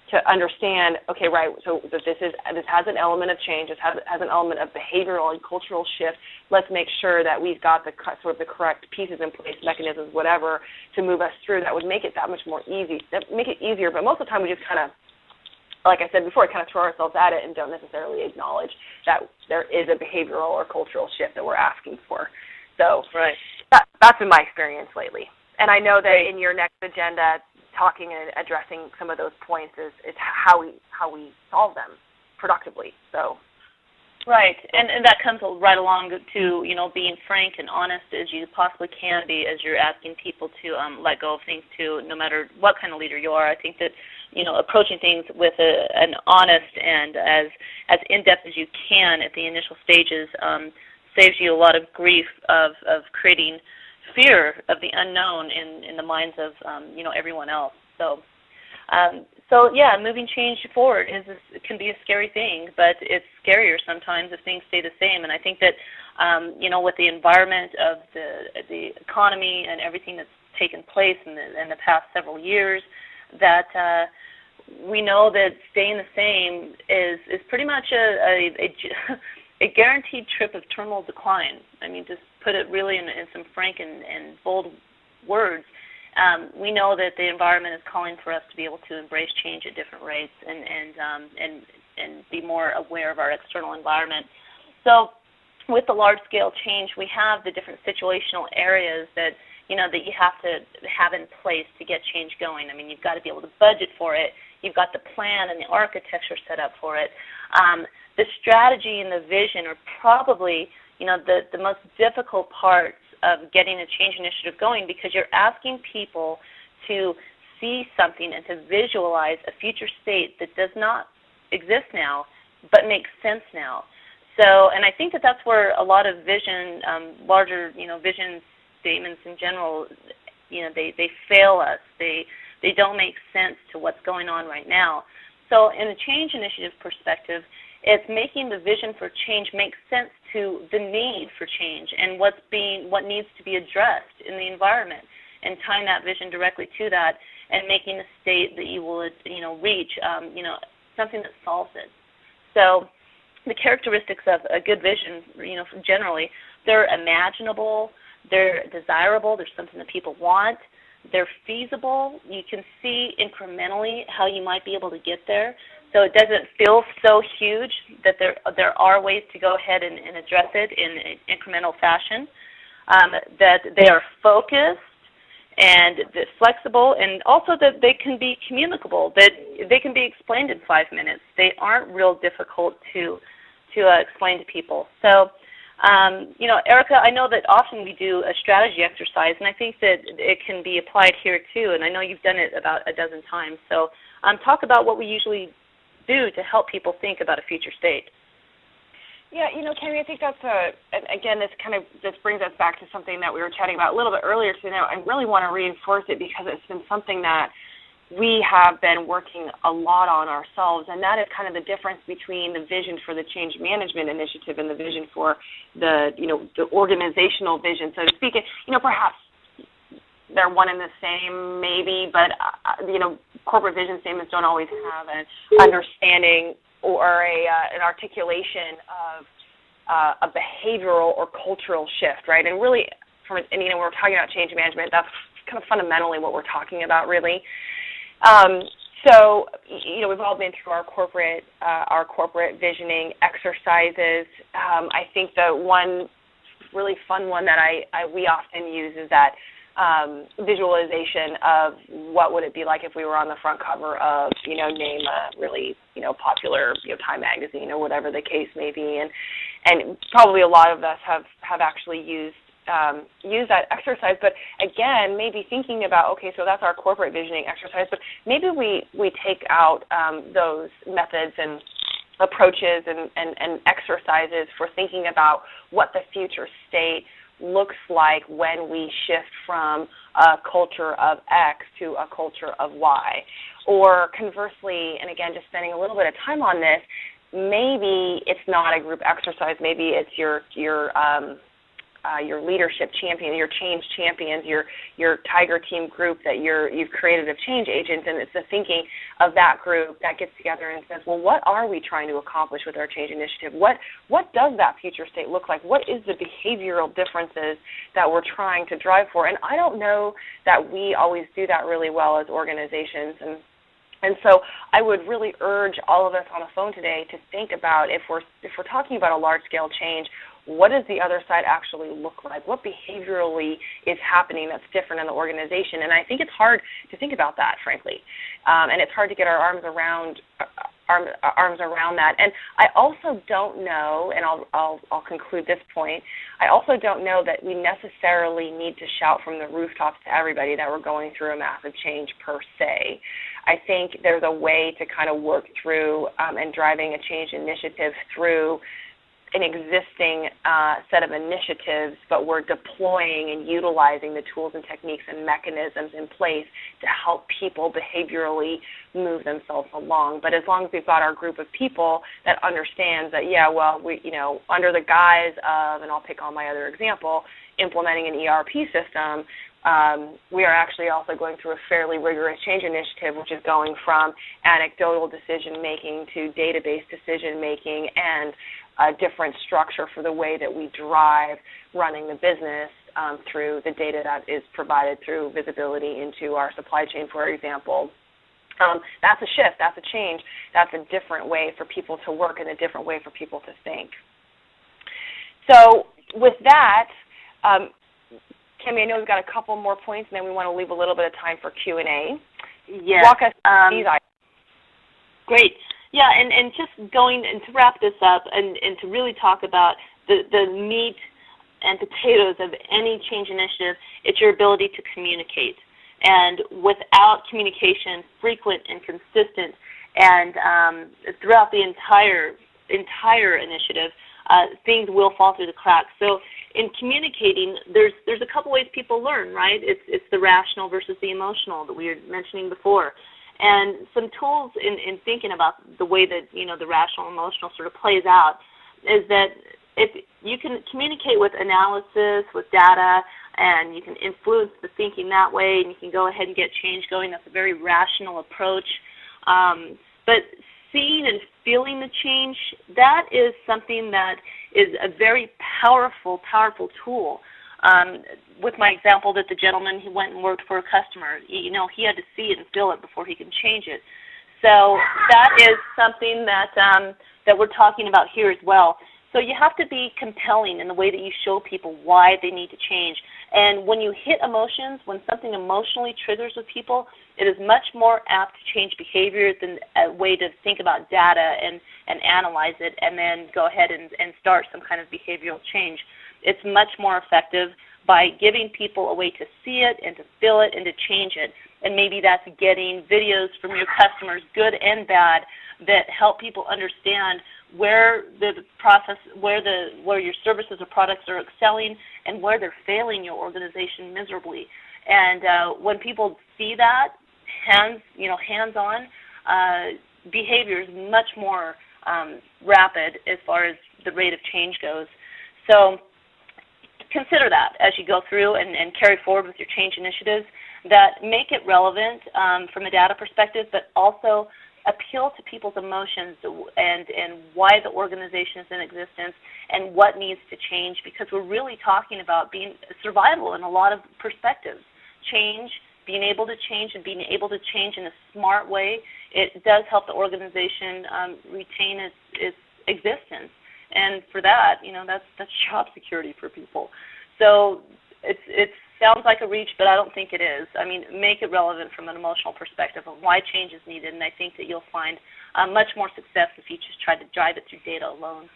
to understand, okay, right, so this has an element of change, this has an element of behavioral and cultural shift. Let's make sure that we've got the sort of the correct pieces in place, mechanisms, whatever, to move us through. That would make it that much more easy, make it easier. But most of the time we just kind of like I said before, kind of throw ourselves at it and don't necessarily acknowledge that there is a behavioral or cultural shift that we're asking for. So that's been my experience lately. And I know that in your next agenda, talking and addressing some of those points is how we solve them productively. So. Right, and that comes right along to, you know, being frank and honest as you possibly can be as you're asking people to let go of things too, no matter what kind of leader you are. I think that, you know, approaching things with an honest and as in-depth as you can at the initial stages saves you a lot of grief of creating fear of the unknown in the minds of, you know, everyone else. So yeah, moving change forward can be a scary thing, but it's scarier sometimes if things stay the same. And I think that, you know, with the environment of the economy and everything that's taken place in the past several years, that we know that staying the same is pretty much a guaranteed trip of terminal decline. I mean, just put it really in some frank and bold words. We know that the environment is calling for us to be able to embrace change at different rates and be more aware of our external environment. So with the large-scale change, we have the different situational areas that, you know, that you have to have in place to get change going. I mean, you've got to be able to budget for it. You've got the plan and the architecture set up for it. The strategy and the vision are probably, you know, the most difficult parts of getting a change initiative going, because you're asking people to see something and to visualize a future state that does not exist now but makes sense now. So, and I think that that's where a lot of vision, larger, you know, vision statements in general, you know, they fail us. They don't make sense to what's going on right now. So in a change initiative perspective, it's making the vision for change make sense to the need for change and what needs to be addressed in the environment, and tying that vision directly to that and making the state that you will, you know, reach, you know, something that solves it. So the characteristics of a good vision, you know, generally, they're imaginable, they're desirable, they're something that people want, they're feasible, you can see incrementally how you might be able to get there. So it doesn't feel so huge that there are ways to go ahead and address it in an incremental fashion, that they are focused and flexible, and also that they can be communicable, that they can be explained in 5 minutes. They aren't real difficult to explain to people. So, you know, Erica, I know that often we do a strategy exercise, and I think that it can be applied here too, and I know you've done it about a dozen times. So talk about what we usually do to help people think about a future state. Yeah, you know, Tammy, I think that's again, this brings us back to something that we were chatting about a little bit earlier today. I really want to reinforce it because it's been something that we have been working a lot on ourselves, and that is kind of the difference between the vision for the change management initiative and the vision for the, you know, the organizational vision, so to speak. You know, perhaps they're one and the same, maybe, but, you know, corporate vision statements don't always have an understanding or an articulation of a behavioral or cultural shift, right? And really, and, you know, when we're talking about change management, that's kind of fundamentally what we're talking about, really. So, you know, we've all been through our corporate visioning exercises. I think the one really fun one that we often use is that visualization of what would it be like if we were on the front cover of, you know, name a really, you know, popular, you know, Time magazine or whatever the case may be, and probably a lot of us have actually used that exercise. But again, maybe thinking about, okay, so that's our corporate visioning exercise, but maybe we take out those methods and approaches and exercises for thinking about what the future state looks like when we shift from a culture of X to a culture of Y. Or conversely, and again, just spending a little bit of time on this, maybe it's not a group exercise. Maybe it's your leadership champion, your change champions, your Tiger Team group that you've created of change agents, and it's the thinking of that group that gets together and says, well, what are we trying to accomplish with our change initiative? What does that future state look like? What is the behavioral differences that we're trying to drive for? And I don't know that we always do that really well as organizations. And And so I would really urge all of us on the phone today to think about, if we're talking about a large-scale change, what does the other side actually look like? What behaviorally is happening that's different in the organization? And I think it's hard to think about that, frankly, and it's hard to get our arms around that. And I also don't know, and I'll conclude this point, I also don't know that we necessarily need to shout from the rooftops to everybody that we're going through a massive change per se. I think there's a way to kind of work through and driving a change initiative through an existing set of initiatives, but we're deploying and utilizing the tools and techniques and mechanisms in place to help people behaviorally move themselves along. But as long as we've got our group of people that understands that, we, under the guise of, and I'll pick on my other example, implementing an ERP system, we are actually also going through a fairly rigorous change initiative, which is going from anecdotal decision-making to database decision-making and a different structure for the way that we drive running the business through the data that is provided through visibility into our supply chain, for example. That's a shift. That's a change. That's a different way for people to work and a different way for people to think. So with that, Kimmy, I know we've got a couple more points, and then we want to leave a little bit of time for Q&A. Yes. Walk us through these items. Great. Yeah, and just going, and to wrap this up, and to really talk about the meat and potatoes of any change initiative, it's your ability to communicate. And without communication, frequent and consistent, and throughout the entire initiative, things will fall through the cracks. So in communicating, there's a couple ways people learn, right? It's the rational versus the emotional that we were mentioning before. And some tools in thinking about the way that, the rational and emotional sort of plays out is that if you can communicate with analysis, with data, and you can influence the thinking that way, and you can go ahead and get change going, that's a very rational approach. But seeing and feeling the change, that is something that is a very powerful tool. With my example that the gentleman who went and worked for a customer, he had to see it and feel it before he can change it. So that is something that we're talking about here as well. So you have to be compelling in the way that you show people why they need to change. And when you hit emotions, when something emotionally triggers with people, it is much more apt to change behavior than a way to think about data and analyze it and then go ahead and start some kind of behavioral change. It's much more effective by giving people a way to see it and to feel it and to change it. And maybe that's getting videos from your customers, good and bad, that help people understand where the process, where your services or products are excelling and where they're failing your organization miserably. And when people see that, hands-on, behavior is much more rapid as far as the rate of change goes. So consider that as you go through and carry forward with your change initiatives that make it relevant from a data perspective, but also appeal to people's emotions and why the organization is in existence and what needs to change, because we're really talking about being survival in a lot of perspectives. Change, being able to change and being able to change in a smart way, it does help the organization retain its existence. And for that, that's job security for people. So it sounds like a reach, but I don't think it is. I mean, make it relevant from an emotional perspective of why change is needed, and I think that you'll find much more success if you just try to drive it through data alone.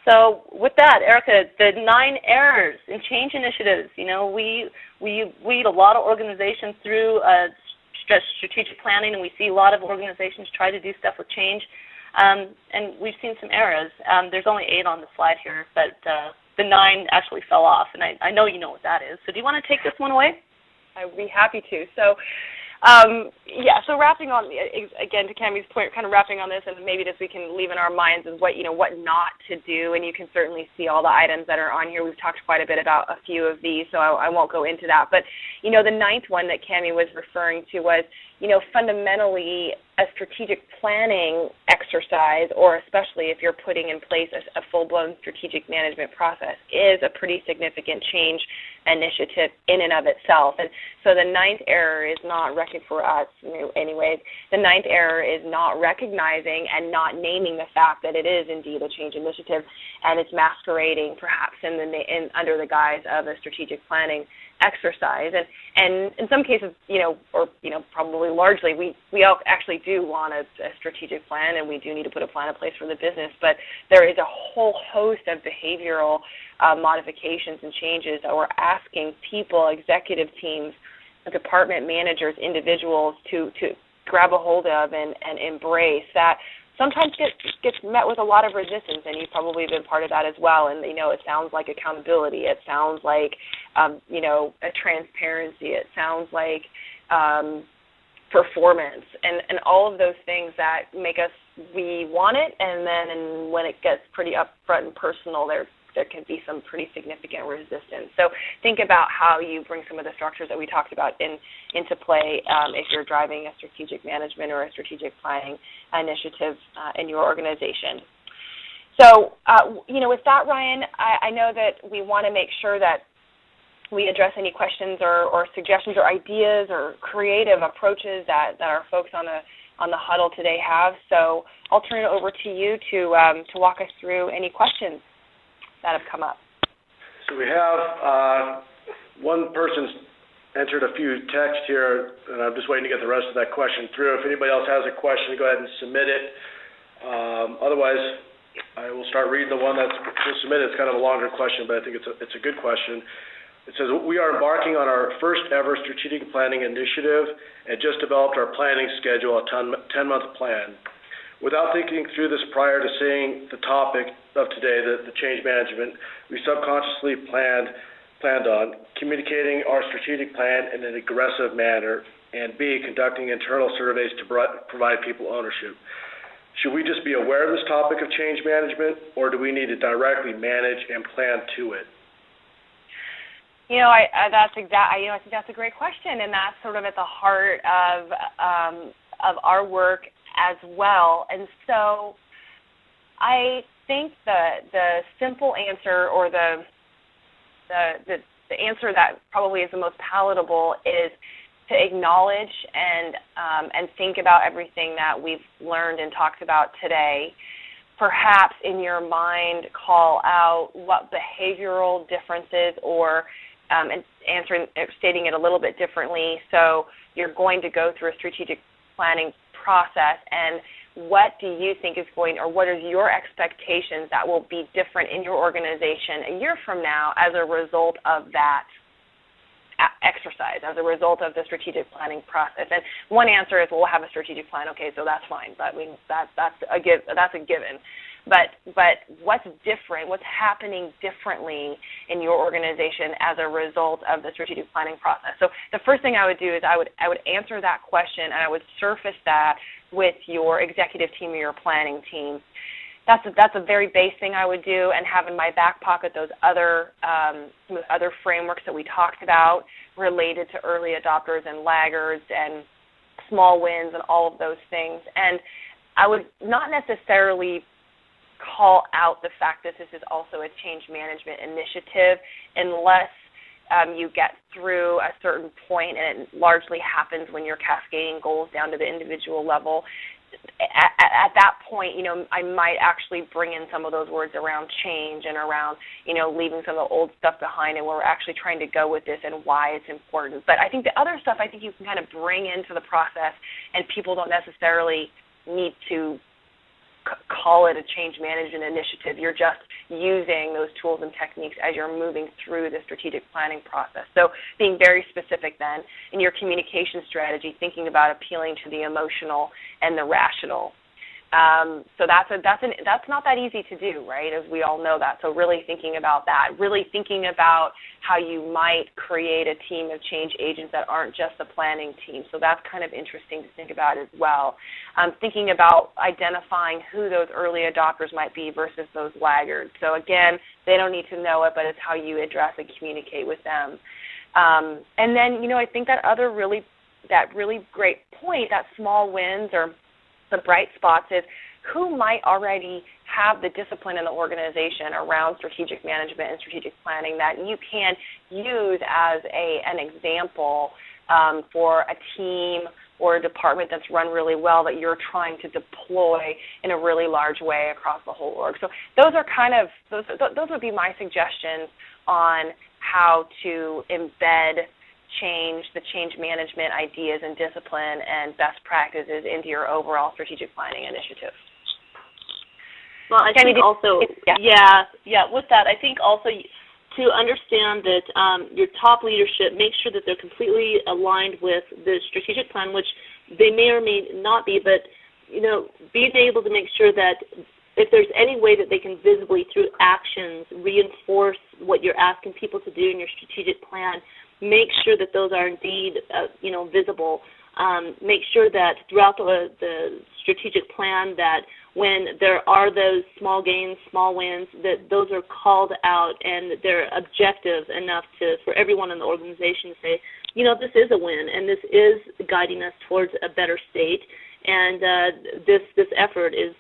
So with that, Erica, the 9 errors in change initiatives. We lead a lot of organizations through strategic planning, and we see a lot of organizations try to do stuff with change. And we've seen some errors. There's only 8 on the slide here, but the 9 actually fell off, and I know you know what that is. So do you want to take this one away? I would be happy to. So, so wrapping on, again, to Cammy's point, kind of wrapping on this, and maybe this we can leave in our minds is what not to do, and you can certainly see all the items that are on here. We've talked quite a bit about a few of these, so I won't go into that. But, the 9th one that Cammy was referring to was, fundamentally, a strategic planning exercise, or especially if you're putting in place a full-blown strategic management process, is a pretty significant change initiative in and of itself. And so the ninth error is not for us, anyways. The ninth error is not recognizing and not naming the fact that it is indeed a change initiative, and it's masquerading perhaps under the guise of a strategic planning exercise. And in some cases, probably largely, we all actually do want a strategic plan, and we do need to put a plan in place for the business, but there is a whole host of behavioral modifications and changes that we're asking people, executive teams, department managers, individuals to grab a hold of and embrace that sometimes gets met with a lot of resistance, and you've probably been part of that as well. And, it sounds like accountability. It sounds like, a transparency. It sounds like performance and all of those things that make us, we want it, and then when it gets pretty upfront and personal, there can be some pretty significant resistance. So think about how you bring some of the structures that we talked about into play if you're driving a strategic management or a strategic planning initiative in your organization. So, with that, Ryan, I know that we want to make sure that we address any questions or suggestions or ideas or creative approaches that our folks on the Huddle today have. So I'll turn it over to you to walk us through any questions that have come up. So we have one person's entered a few texts here, and I'm just waiting to get the rest of that question through. If anybody else has a question, go ahead and submit it. Otherwise, I will start reading the one that's submitted. It's kind of a longer question, but I think it's a good question. It says, we are embarking on our first ever strategic planning initiative and just developed our planning schedule, a 10-month plan. Without thinking through this prior to seeing the topic of today, the change management, we subconsciously planned on communicating our strategic plan in an aggressive manner, and B, conducting internal surveys to provide people ownership. Should we just be aware of this topic of change management, or do we need to directly manage and plan to it? I think that's a great question, and that's sort of at the heart of our work as well. And so I think the simple answer, or the answer that probably is the most palatable, is to acknowledge and think about everything that we've learned and talked about today. Perhaps in your mind call out what behavioral differences, or stating it a little bit differently. So you're going to go through a strategic planning process, and what do you think is what are your expectations that will be different in your organization a year from now as a result of that exercise, as a result of the strategic planning process? And one answer is, well, we'll have a strategic plan. Okay, so that's fine, but that's a given. But what's different? What's happening differently in your organization as a result of the strategic planning process? So the first thing I would do is I would answer that question, and I would surface that with your executive team or your planning team. That's a very base thing I would do, and have in my back pocket those other frameworks that we talked about related to early adopters and laggards and small wins and all of those things. And I would not necessarily call out the fact that this is also a change management initiative unless you get through a certain point, and it largely happens when you're cascading goals down to the individual level. At that point, I might actually bring in some of those words around change and around, leaving some of the old stuff behind and where we're actually trying to go with this and why it's important. But I think the other stuff you can kind of bring into the process, and people don't necessarily need to call it a change management initiative. You're just using those tools and techniques as you're moving through the strategic planning process. So being very specific then in your communication strategy, thinking about appealing to the emotional and the rational. So that's not that easy to do, right? As we all know that. So really thinking about that, really thinking about how you might create a team of change agents that aren't just a planning team. So that's kind of interesting to think about as well. Thinking about identifying who those early adopters might be versus those laggards. So again, they don't need to know it, but it's how you address and communicate with them. And then, I think that really great point, that small wins or the bright spots is who might already have the discipline in the organization around strategic management and strategic planning that you can use as an example for a team or a department that's run really well that you're trying to deploy in a really large way across the whole org. So those are those would be my suggestions on how to embed the change management ideas and discipline and best practices into your overall strategic planning initiative. Well, I think also, with that, I think also to understand that your top leadership, make sure that they're completely aligned with the strategic plan, which they may or may not be, but, being able to make sure that if there's any way that they can visibly, through actions, reinforce what you're asking people to do in your strategic plan, make sure that those are indeed, visible. Make sure that throughout the strategic plan that when there are those small gains, small wins, that those are called out and that they're objective enough for everyone in the organization to say, this is a win and this is guiding us towards a better state, and this effort is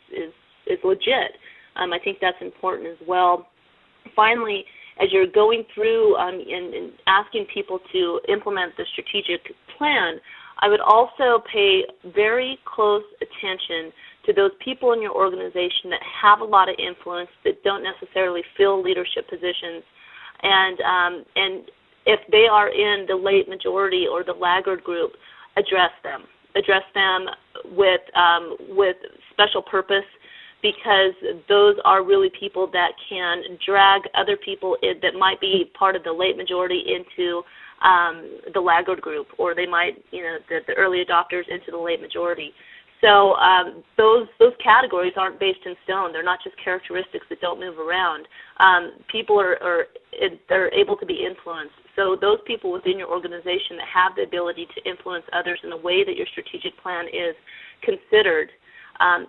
legit. I think that's important as well. Finally, as you're going through and asking people to implement the strategic plan, I would also pay very close attention to those people in your organization that have a lot of influence, that don't necessarily fill leadership positions, and if they are in the late majority or the laggard group, address them with special purpose, because those are really people that can drag other people that might be part of the late majority into the laggard group, or they might, the early adopters into the late majority. So those categories aren't based in stone. They're not just characteristics that don't move around. People they're able to be influenced. So those people within your organization that have the ability to influence others in a way that your strategic plan is considered,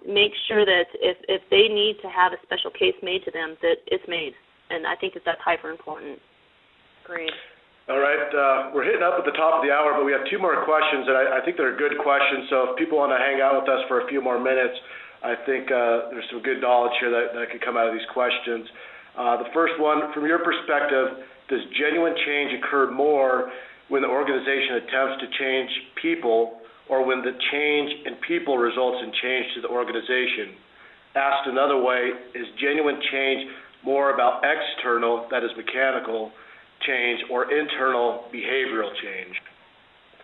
make sure that if they need to have a special case made to them, that it's made. And I think that's hyper important. Agreed. All right, we're hitting up at the top of the hour, but we have two more questions, and I think they're good questions. So if people want to hang out with us for a few more minutes, I think there's some good knowledge here that could come out of these questions. The first one, from your perspective, does genuine change occur more when the organization attempts to change people, or when the change in people results in change to the organization? Asked another way, is genuine change more about external, that is mechanical, change, or internal behavioral change?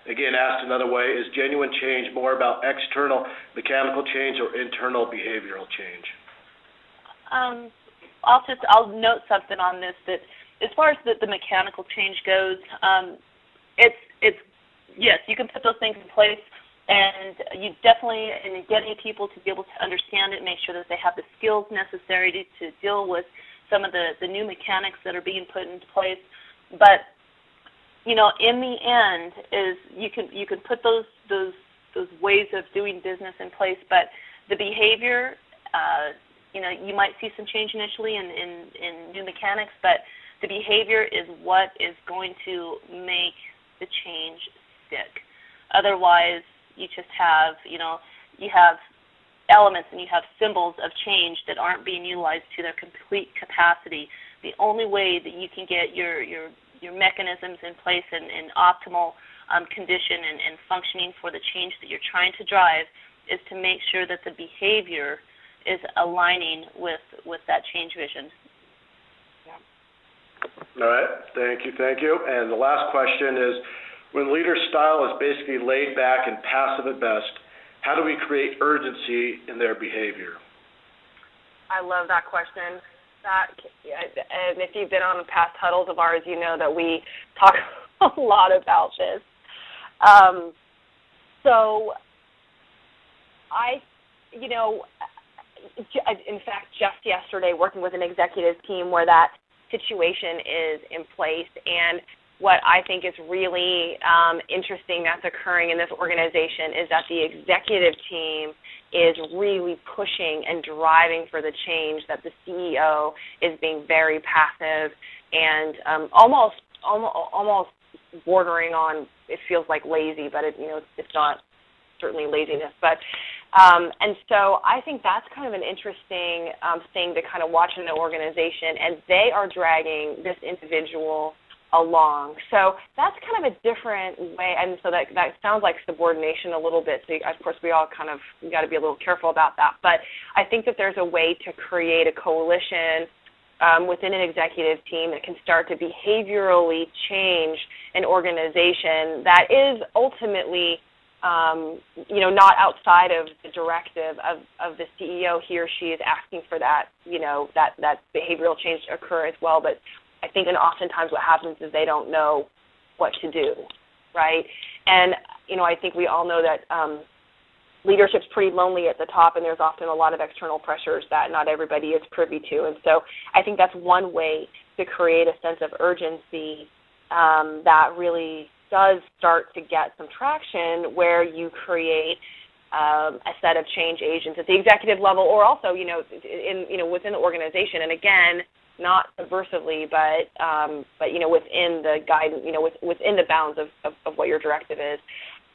Again, asked another way, is genuine change more about external mechanical change or internal behavioral change? I'll note something on this, that as far as the mechanical change goes, it's yes, you can put those things in place, and you definitely, in getting people to be able to understand it, make sure that they have the skills necessary to deal with some of the new mechanics that are being put into place. But in the end, is you can put those ways of doing business in place, but the behavior, you might see some change initially in new mechanics, but the behavior is what is going to make the change stick. Otherwise, you just have you have elements and you have symbols of change that aren't being utilized to their complete capacity. The only way that you can get your mechanisms in place in optimal condition and functioning for the change that you're trying to drive is to make sure that the behavior is aligning with that change vision. Yeah. All right. Thank you. And the last question is, when leader style is basically laid back and passive at best, how do we create urgency in their behavior? I love that question. And if you've been on past huddles of ours, you know that we talk a lot about this. So in fact, just yesterday, working with an executive team where that situation is in place, and what I think is really interesting that's occurring in this organization is that the executive team is really pushing and driving for the change, that the CEO is being very passive and almost bordering on, it feels like lazy, but it's not certainly laziness. But And so I think that's kind of an interesting thing to kind of watch in the organization, and they are dragging this individual along. So that's kind of a different way, and so that sounds like subordination a little bit. So of course we all kind of got to be a little careful about that. But I think that there's a way to create a coalition within an executive team that can start to behaviorally change an organization that is ultimately not outside of the directive of the CEO. He or she is asking for that, that behavioral change to occur as well. But I think oftentimes what happens is they don't know what to do, right? And, I think we all know that leadership's pretty lonely at the top, and there's often a lot of external pressures that not everybody is privy to. And so I think that's one way to create a sense of urgency that really does start to get some traction, where you create a set of change agents at the executive level, or also, within the organization. And again, not subversively, but within the guidance, within the bounds of what your directive is.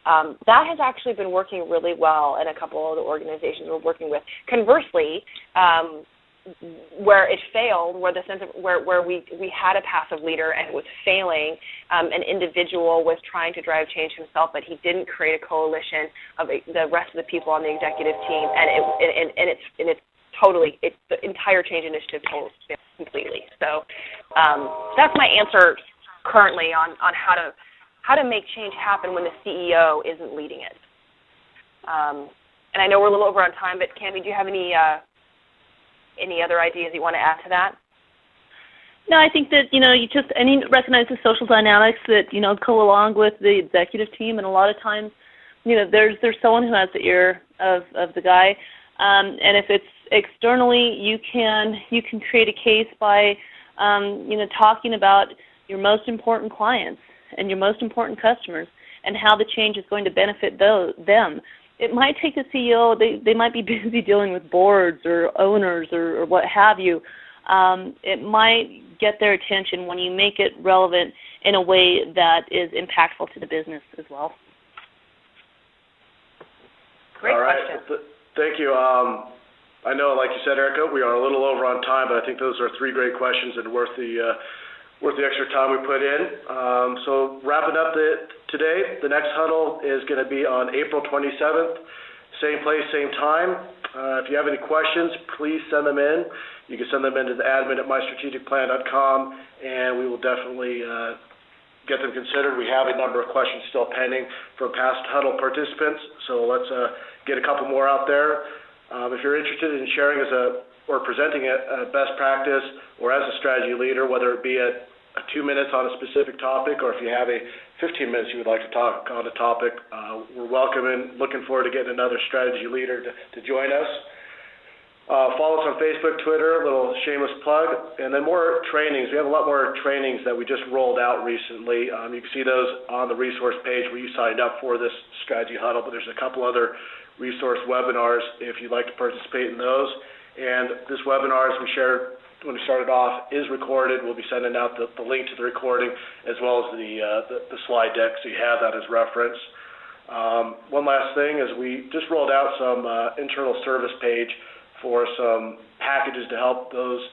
That has actually been working really well in a couple of the organizations we're working with. Conversely, where it failed, where the sense of where we had a passive leader and it was failing, an individual was trying to drive change himself, but he didn't create a coalition of the rest of the people on the executive team, and the entire change initiative failed completely. So that's my answer currently on how to make change happen when the CEO isn't leading it. And I know we're a little over on time, but Cammie, do you have any other ideas you want to add to that? No, I think that, you recognize the social dynamics that, go along with the executive team, and a lot of times, there's someone who has the ear of the guy, and if it's externally, you can create a case by, talking about your most important clients and your most important customers and how the change is going to benefit them. It might take a CEO, they might be busy dealing with boards or owners or what have you. It might get their attention when you make it relevant in a way that is impactful to the business as well. Great question. All right. Thank you. I know, like you said, Erica, we are a little over on time, but I think those are three great questions and worth the extra time we put in. So wrapping up today, the next huddle is going to be on April 27th, same place, same time. If you have any questions, please send them in. You can send them in to the admin at MyStrategicPlan.com, and we will definitely get them considered. We have a number of questions still pending from past huddle participants, so let's get a couple more out there. If you're interested in sharing or presenting a best practice or as a strategy leader, whether it be at 2 minutes on a specific topic, or if you have a 15 minutes you would like to talk on a topic, we're welcoming, looking forward to getting another strategy leader to join us. Follow us on Facebook, Twitter, a little shameless plug, and then more trainings. We have a lot more trainings that we just rolled out recently. You can see those on the resource page where you signed up for this strategy huddle, but there's a couple other resource webinars if you'd like to participate in those. And this webinar, as we shared when we started off, is recorded. We'll be sending out the link to the recording as well as the slide deck, so you have that as reference. One last thing is we just rolled out some internal service page for some packages to help those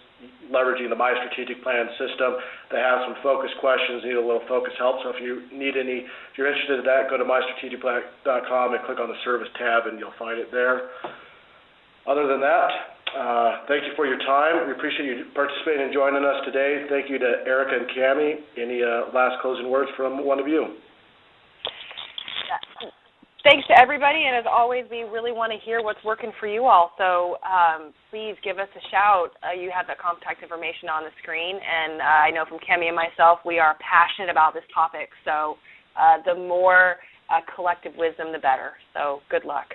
leveraging the MyStrategicPlan system that have some focus questions, need a little focus help. So if you're interested in that, go to MyStrategicPlan.com and click on the service tab and you'll find it there. Other than that, thank you for your time. We appreciate you participating and joining us today. Thank you to Erica and Cammie. Any last closing words from one of you? Thanks to everybody, and as always, we really want to hear what's working for you all. So please give us a shout. You have the contact information on the screen, and I know from Cammie and myself, we are passionate about this topic. So the more collective wisdom, the better. So good luck.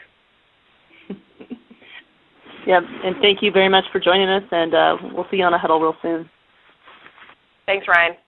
Yeah, and thank you very much for joining us, and we'll see you on a huddle real soon. Thanks, Ryan.